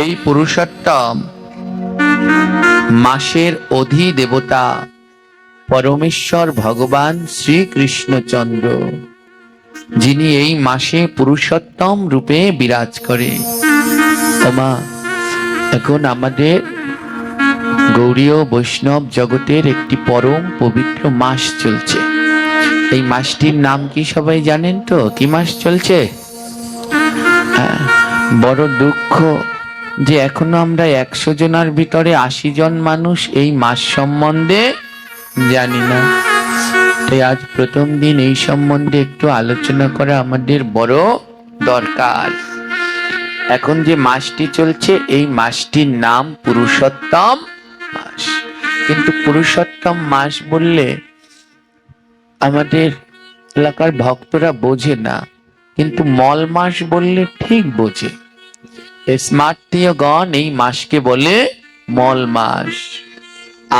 এই পুরুষোত্তম মাসের অধিদেবতা পরমেশ্বর ভগবান শ্রীকৃষ্ণচন্দ্র, যিনি এই মাসে পুরুষোত্তম রূপে বিরাজ করে। ওমা, এখন আমাদের গৌড়ীয় বৈষ্ণব জগতের একটি পরম পবিত্র মাস চলছে। এই মাসটির নাম কি সবাই জানেন তো? কি মাস চলছে? বড় দুঃখ যে এখনো আমরা 100 জনের ভিতরে 80 জন মানুষ এই মাস সম্বন্ধে জানি না। তাই আজ প্রথম দিন এই সম্বন্ধে একটু আলোচনা করা আমাদের বড় দরকার। এখন যে মাসটি চলছে এই মাসটির নাম পুরুষোত্তম মাস। কিন্তু পুরুষোত্তম মাস বললে আমাদের এলাকার ভক্তরা বোঝে না, কিন্তু মল মাস বললে ঠিক বোঝে। স্মার্টীয়গণ এই মাসকে বলে মল মাস,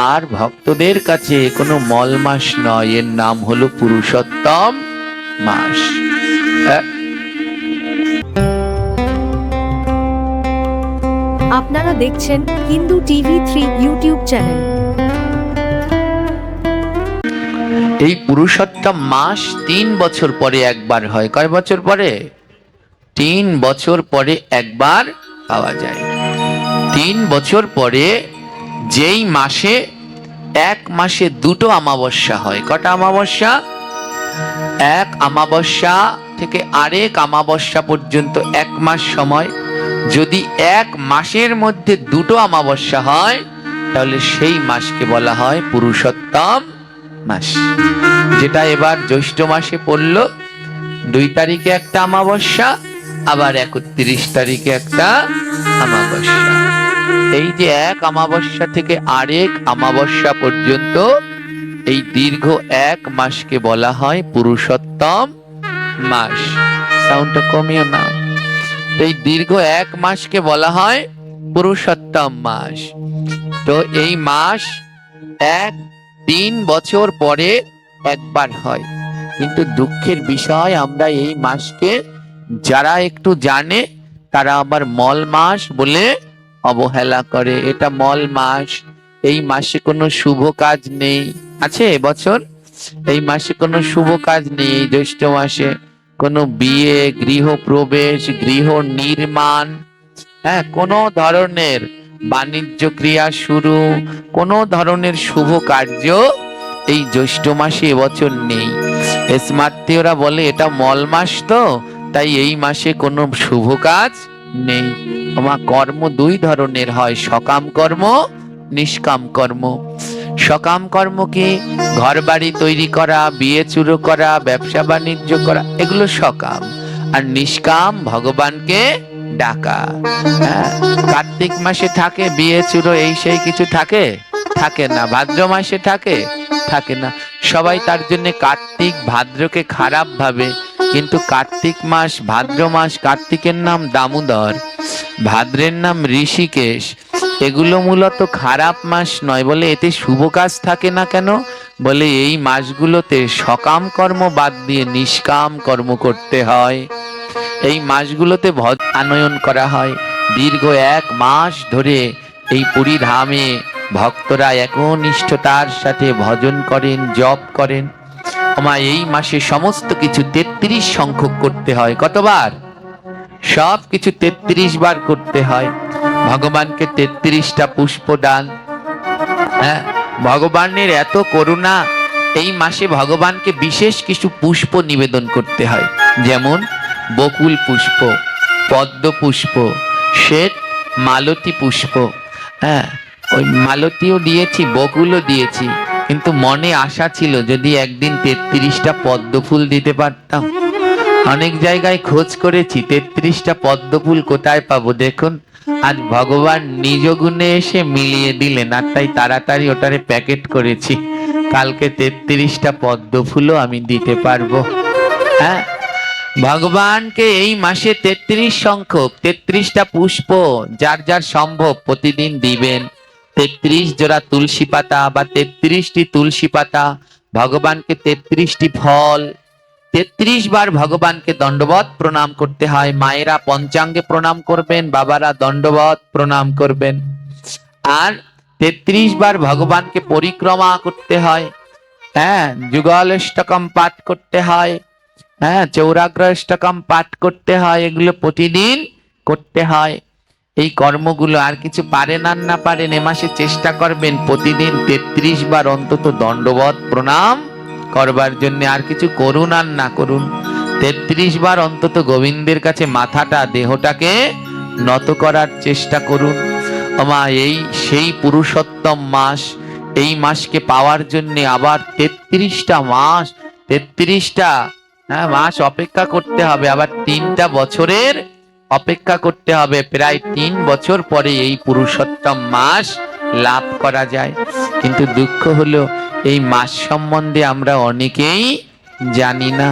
আর ভক্তদের কাছে কোনো মল মাস নয়, এর নাম হলো পুরুষোত্তম মাস। আপনারা দেখছেন হিন্দু টিভি 3 ইউটিউব চ্যানেল। এই পুরুষোত্তম মাস 3 বছর পরে একবার হয়। কয় বছর পরে? 3 বছর পরে একবার পাওয়া যায়। 3 বছর পরে যেই মাসে এক মাসে 2টো অমাবস্যা হয়। কটা অমাবস্যা? এক অমাবস্যা থেকে আরেক অমাবস্যা পর্যন্ত 1 মাস সময়। যদি এক মাসের মধ্যে 2টো অমাবস্যা হয় তাহলে সেই মাসকে বলা হয় পুরুষোত্তম মাস। যেটা এবার জ্যৈষ্ঠ মাসে পড়লো, 2 তারিখে একটা অমাবস্যা, আবার 31 তারিখে একটা অমাবস্যা। এই যে এক অমাবস্যা থেকে আরেক অমাবস্যা পর্যন্ত এই দীর্ঘ 1 মাসকে বলা হয় পুরুষোত্তম মাস। সাউন্ডটা কমিও না। এই দীর্ঘ 1 মাসকে বলা হয় পুরুষোত্তম মাস। তো এই মাস 3 বছর পরে একবার হয়। কিন্তু দুঃখের বিষয়, আমরা এই মাসকে যারা একটু জানে তারা আবার মল মাস বলে অবহেলা করে। এটা মল মাস, এই মাসে কোনো শুভ কাজ নেই। আছে এবছর এই মাসে কোনো শুভ কাজ নেই। এই জ্যৈষ্ঠ মাসে কোনো বিয়ে, গৃহপ্রবেশ, গৃহ নির্মাণ, কোনো ধরনের বাণিজ্য ক্রিয়া শুরু, কোনো ধরনের শুভ কার্য এই জ্যৈষ্ঠ মাসে এবছর নেই। স্মার্টীয়রা বলে এটা মল মাস, তো তাই এই মাসে কোনো শুভ কাজ নেই। আমার কর্ম 2 ধরনের হয়, সকাম কর্ম, নিষ্কাম কর্ম। সকাম কর্ম কি? ঘর বাড়ি তৈরি করা, বিয়ে চুরো করা, ব্যবসা বাণিজ্য করা, এগুলো সকাম। আর নিষ্কাম ভগবানকে ডাকা। কার্তিক মাসে থাকে বিয়ে চুরো এই সেই কিছু থাকে? থাকে না। ভাদ্র মাসে থাকে? থাকে না। সবাই তার জন্য কার্তিক ভাদ্রকে খারাপ ভাবে, কিন্তু কার্তিক মাস, ভাদ্র মাস, কার্তিকের নাম দামোদর, ভাদ্রের নাম ঋষিকেশ, এগুলো মূলত খারাপ মাস নয়। বলে এতে শুভ কাজ থাকে না কেন? বলে এই মাসগুলোতে সকাম কর্ম বাদ দিয়ে নিষ্কাম কর্ম করতে হয়। এই মাসগুলোতে আনয়ন করা হয়। দীর্ঘ 1 মাস ধরে এই পুরী ধামে ভক্তরা একনিষ্ঠতার সাথে ভজন করেন, জপ করেন। এই মাসে সমস্ত কিছু 33 সংখ্যক করতে হয়। কতবার? সব কিছু 33 বার করতে হয়। ভগবানকে 33টা পুষ্প দান। ভগবানের এত করুণা, এই মাসে ভগবানকে বিশেষ কিছু পুষ্প নিবেদন করতে হয়। যেমন বকুল পুষ্প, পদ্ম পুষ্প, শ্বেত মালতী পুষ্প। ওই মালতীও দিয়েছি, বকুলও দিয়েছি, কিন্তু মনে আশা ছিল যদি একদিন 33টা পদ্ম ফুল দিতে পারতাম। অনেক জায়গায় খোঁজ করেছি, 33টা পদ্ম ফুল কোথায় পাবো? দেখুন, আজ ভগবান নিজ গুণে এসে মিলিয়ে দিলেন, আর তাই তাড়াতাড়ি ওটারে প্যাকেট করেছি। কালকে 33টা পদ্ম ফুলও আমি দিতে পারবো। ভগবানকে এই মাসে 33 সংখ্যক 33টা পুষ্প যার যার সম্ভব প্রতিদিন দিবেন। 33 জোড়া তুলসী পাতা বা 33টি তুলসী পাতা, ভগবানকে 33টি ফল, 33 বার ভগবানকে দণ্ডবত প্রণাম করতে হয়। মায়েরা পঞ্চাঙ্গে প্রণাম করবেন, বাবারা দণ্ডবত প্রণাম করবেন। আর 33 বার ভগবানকে পরিক্রমা করতে হয়। হ্যাঁ, যুগলাষ্টকম পাঠ করতে হয়। হ্যাঁ, চৌরাগ্রষ্টকম পাঠ করতে হয়। এগুলো প্রতিদিন করতে হয়। এই কর্মগুলো আর কিছু পারেন আর না পারেন, এ মাসে চেষ্টা করবেন প্রতিদিন 33 বার অন্তত দণ্ডবত প্রণাম করবার জন্য। আর কিছু করুন আর না করুন, 33 বার অন্তত গোবিন্দের কাছে মাথাটা, দেহটাকে নত করার চেষ্টা করুন। আমা এই সেই পুরুষোত্তম মাস, এই মাসকে পাওয়ার জন্য আবার 33টা মাস, 33টা মাস অপেক্ষা করতে হবে। আবার 3টা বছরের অপেক্ষা করতে হবে। প্রায় 3 বছর পরে এই পুরুষোত্তম মাস লাভ করা যায়। কিন্তু দুঃখ হলো এই মাস সম্বন্ধে আমরা অনেকেই জানি না।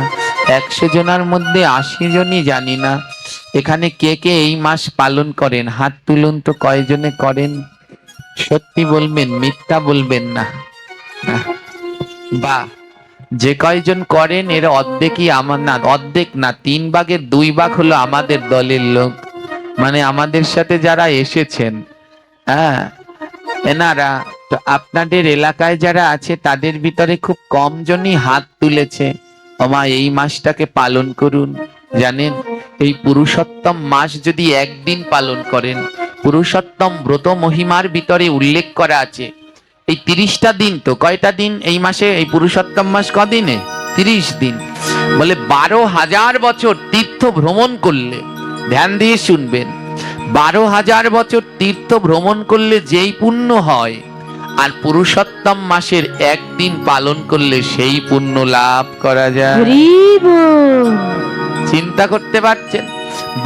100 জনের মধ্যে 80 জনই জানি না। এখানে কে কে এই মাস পালন করেন? হাত তুলুন তো, কয়জনে করেন? সত্যি বলবেন, মিথ্যা বলবেন না। বা যে কয়জন করেন এর অর্ধেকই আমার, না অর্ধেক না, 3 ভাগের 2 ভাগ হলো আমাদের দলের লোক, মানে আমাদের সাথে যারা এসেছেন। হ্যাঁ, এনারা তো আপনাদের এলাকায় যারা আছে তাদের ভিতরে খুব কম জনই হাত তুলেছে। ওমা, এই মাসটাকে পালন করুন। জানেন, এই পুরুষোত্তম মাস যদি একদিন পালন করেন, পুরুষোত্তম ব্রত মহিমার ভিতরে উল্লেখ করা আছে এই 30টা দিন। তো কয়টা দিন এই মাসে? এই পুরুষোত্তম মাস কদিনে? 30 দিন। বলে 12,000 বছর তীর্থ ভ্রমণ করলে, ধ্যান দিয়ে শুনবেন, 12,000 বছর তীর্থ ভ্রমণ করলে যেই পুণ্য হয়, আর পুরুষোত্তম মাসের একদিন পালন করলে সেই পুণ্য লাভ করা যায়। চিন্তা করতে পারছেন?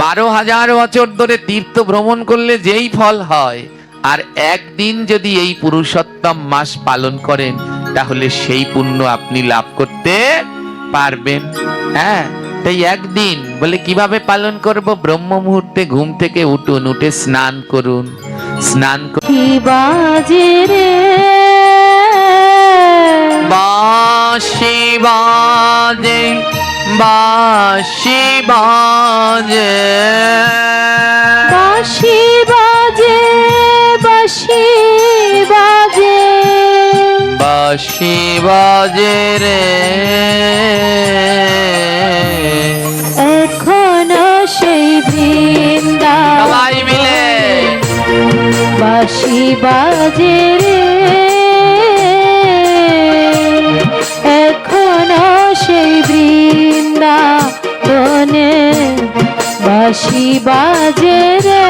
12,000 বছর ধরে তীর্থ ভ্রমণ করলে যেই ফল হয়, আর একদিন যদি এই পুরুষোত্তম মাস পালন করেন তাহলে সেই পুণ্য আপনি লাভ করতে পারবেন। হ্যাঁ, তাই একদিন বলে কিভাবে পালন করব? ব্রহ্ম মুহূর্তে ঘুম থেকে উঠুন, উঠে স্নান করুন। স্নান বাজে রে বাঁশি বাজে, বাঁশি বাজে, বাঁশি বাজে, বাঁশি বাজে, বাঁশি বাজে রে, এখনো সেই বৃন্দাবন সবাই মিলে বাঁশি বাজে রে, এখনো সেই বৃন্দাবনে বাঁশি বাজে রে,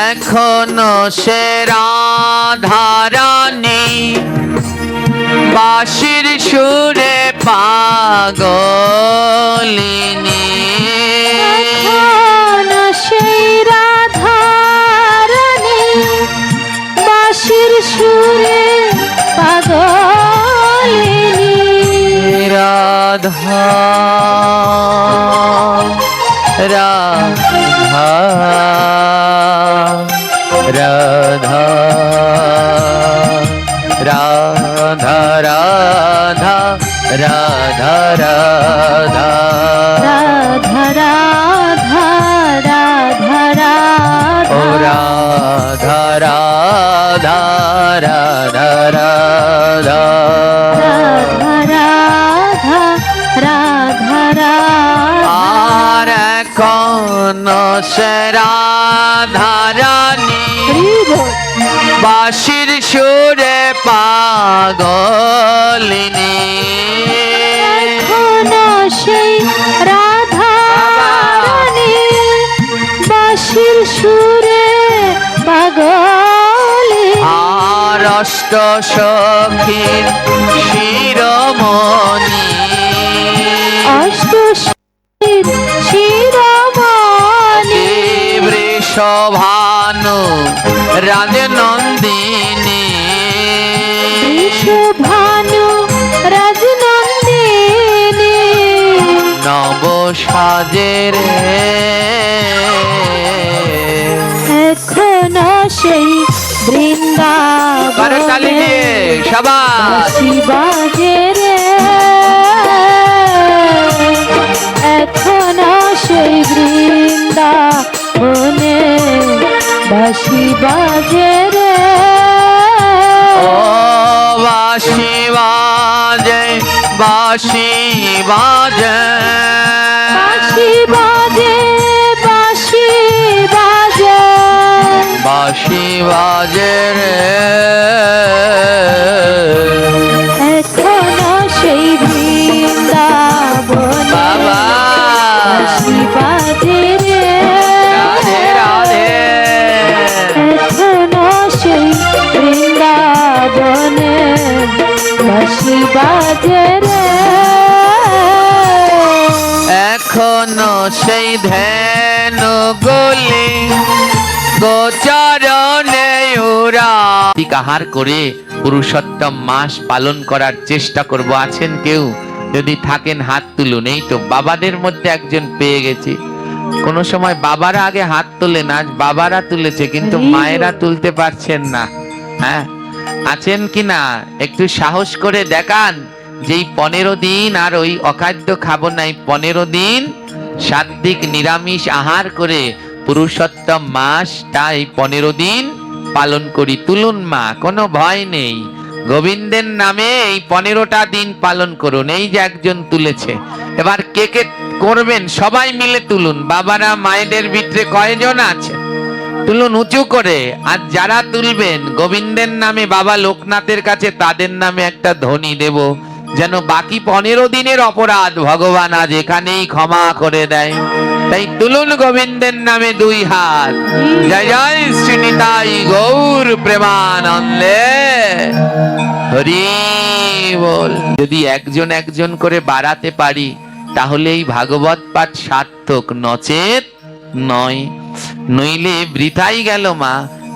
এখনো সে রাধারানী বাঁশির সুরে পাগলিনী, এখনো সেই রাধারানী বাঁশির সুরে পাগলিনী, রাধা রাধা রাধা রাধা রাধা রাধা রাধা রাধা রাধা রাধা রাধা ও রাধা রাধা রাধা রাধা রাধা রাধা রাধা, আর এখন সে রাধারানী বাঁশির সুরে পাগলিনী, এখনো সেই রাধারানী বাঁশির সুরে পাগলিনী, আর অষ্ট সখীর শিরোমণি, অষ্ট শিরোমণি, বৃষভানু রাজনন্দিনী, ভানু রাজনন্দিনী, নব সাজের এখনো সেই বৃন্দাবনে করতালি দিয়ে সবাই বাঁশি বাজে বাঁশি বাজে রে ও বাঁশি বাজে, বাঁশি বাজে, বাঁশি বাজে বাঁশি বাজে বাঁশি বাজে রে। এখনো সেই বৃন্দাবনে বাবা বাঁশি বাজে রে রাধে রাধে। এখনো সেই বৃন্দাবনে বাঁশি বাজে রে এখনো সেই ধ্যান গলি গোচরণে ওরা আহার করে পুরুষোত্তম মাস পালন করার চেষ্টা করব। আছেন কেউ? যদি থাকেন হাত তুলুন। এই তো বাবাদের মধ্যে একজন পেয়ে গেছি। কোন সময় বাবারা আগে হাত তোলে না, আজ বাবারা তুলেছে, কিন্তু মায়েরা তুলতে পারছেন না। হ্যাঁ, আছেন কি না? একটু সাহস করে দেখান। যেই 15 দিন আর ওই অখাদ্য খাবো নাই, 15 দিন সাত্বিক নিরামিষ আহার করে পুরুষোত্তম মাসটা এই 15 দিন পালন করি। তুলুন মা, কোনো ভয় নেই। গোবিন্দের নামে এই 15টা দিন পালন করুন। এই যে একজন তুলেছে, এবার কে কে করবেন সবাই মিলে তুলুন। বাবারা মায়েদের ভিতরে কয়জন আছে? তুলুন উঁচু করে। আর যারা তুলবেন গোবিন্দের নামে বাবা লোকনাথের কাছে তাদের নামে একটা ধ্বনি দেব, যেন বাকি 15 দিনের অপরাধ ভগবান আজ এখানেই ক্ষমা করে দেয়। তাই তুলুন গোবিন্দের নামে 2 হাত। জয় জয় শ্রীনিতাই গৌর প্রেমানন্দে হরি বল। যদি একজন একজন করে বাড়াতে পারি তাহলে এই ভাগবত পাঠ সার্থক, নচেত নয়। নইলে বৃথাই গেল মা।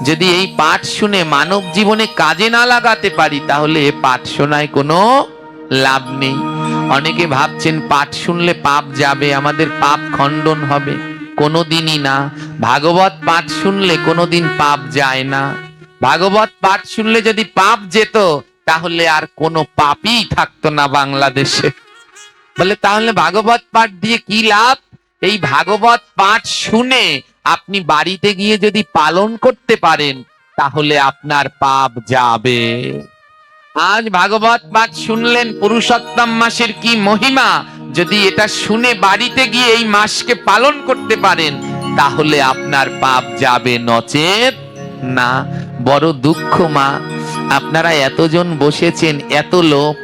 যদি এই পাঠ শুনে মানব জীবনে কাজে না লাগাতে পারি তাহলে পাঠ শোনায় কোনো লাভ নেই। অনেকে ভাবছেন পাঠ শুনলে পাপ যাবে, আমাদের পাপ খণ্ডন হবে। কোনোদিনই না। ভাগবত পাঠ শুনলে কোনোদিন পাপ যায় না। ভাগবত পাঠ শুনলে যদি পাপ যেত তাহলে আর কোনো পাপই থাকতো না বাংলাদেশে। বলে তাহলে ভাগবত পাঠ দিয়ে কি লাভ? এই ভাগবত পাঠ শুনে আপনি বাড়িতে গিয়ে যদি পালন করতে পারেন তাহলে আপনার পাপ যাবে। আজ ভাগবত পাঠ শুনলেন, পুরুষোত্তম মাসের কি মহিমা, যদি এটা শুনে বাড়িতে গিয়ে এই মাসকে পালন করতে পারেন তাহলে আপনার পাপ যাবে, নচেত না। বড় দুঃখ মা, আপনারা এতজন বসেছেন, এত লোক,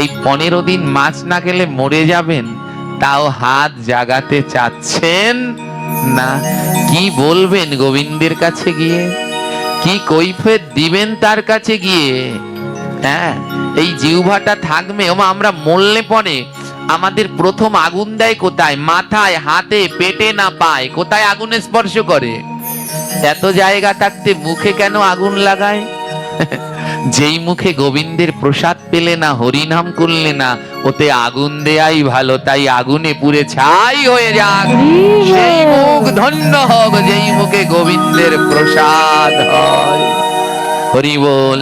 এই 15 দিন মাছ না খেলে মরে যাবেন, তাও হাত জাগাতে চাচ্ছেন না। কি বলবেন গোবিন্দের কাছে গিয়ে? কি কৈফিয়ত দিবেন তার কাছে গিয়ে? হ্যাঁ, এই জিহ্বাটা থাকবে। আমরা মরলে পরে আমাদের প্রথম আগুন দেয় কোথায়? মাথায়, হাতে, পেটে না পায়। কোথায় আগুনে স্পর্শ করে? এত জায়গা থাকতে মুখে কেন আগুন লাগায়? যেই মুখে গোবিন্দের প্রসাদ পেলে না, হরিনাম করলে না, ওতে আগুন দেয়াই ভালো। তাই আগুনে পুড়ে ছাই হয়ে যাক, সেই মুখ ধন্য হোক যেই মুখে গোবিন্দের প্রসাদ হয়। হরি বল।